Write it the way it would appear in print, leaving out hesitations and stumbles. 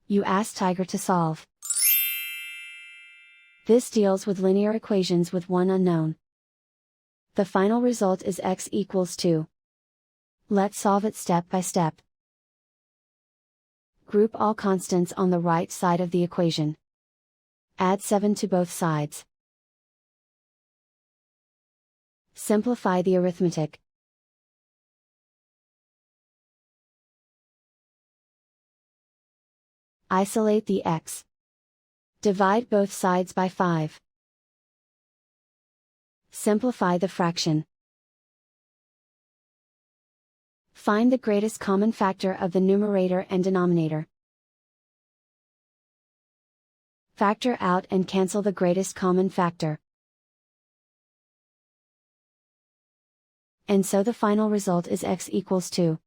You ask Tiger to solve. This deals with linear equations with one unknown. The final result is x equals 2. Let's solve it step by step. Group all constants on the right side of the equation. Add 7 to both sides. Simplify the arithmetic. Isolate the x. Divide both sides by 5. Simplify the fraction. Find the greatest common factor of the numerator and denominator. Factor out and cancel the greatest common factor. And so the final result is x equals 2.